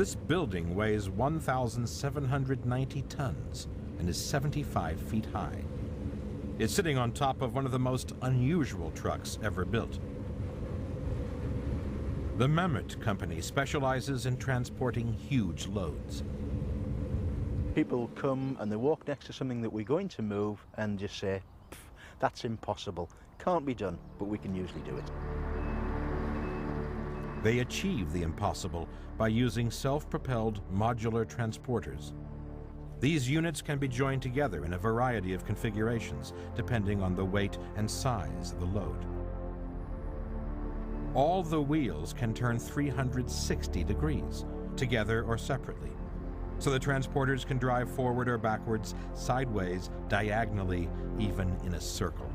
This building weighs 1,790 tons and is 75 feet high. It's sitting on top of one of the most unusual trucks ever built. The Mammoet Company specializes in transporting huge loads. People come and they walk next to something that we're going to move and just say, that's impossible, can't be done, but we can usually do it. They achieve the impossible by using self-propelled modular transporters. These units can be joined together in a variety of configurations, depending on the weight and size of the load. All the wheels can turn 360 degrees, together or separately, so the transporters can drive forward or backwards, sideways, diagonally, even in a circle.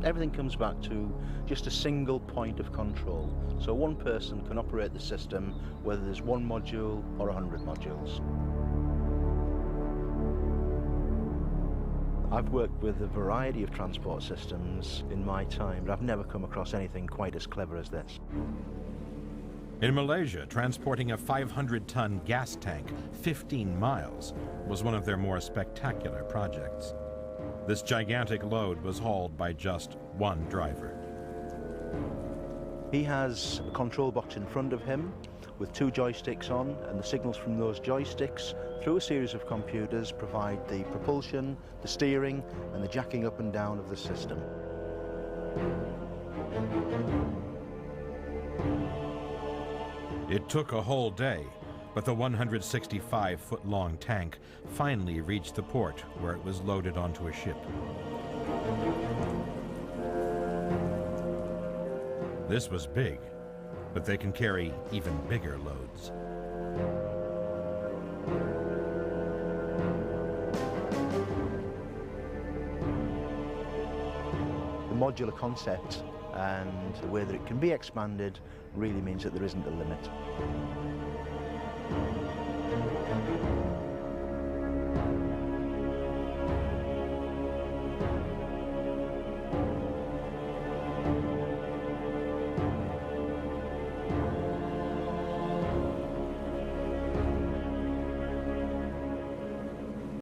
Everything comes back to just a single point of control. So one person can operate the system, whether there's one module or 100 modules. I've worked with a variety of transport systems in my time, but I've never come across anything quite as clever as this. In Malaysia, transporting a 500-ton gas tank 15 miles was one of their more spectacular projects. This gigantic load was hauled by just one driver. He has a control box in front of him with 2 joysticks on, and the signals from those joysticks through a series of computers provide the propulsion, the steering, and the jacking up and down of the system. It took a whole day, but the 165-foot-long tank finally reached the port where it was loaded onto a ship. This was big, but they can carry even bigger loads. The modular concept and the way that it can be expanded really means that there isn't a limit.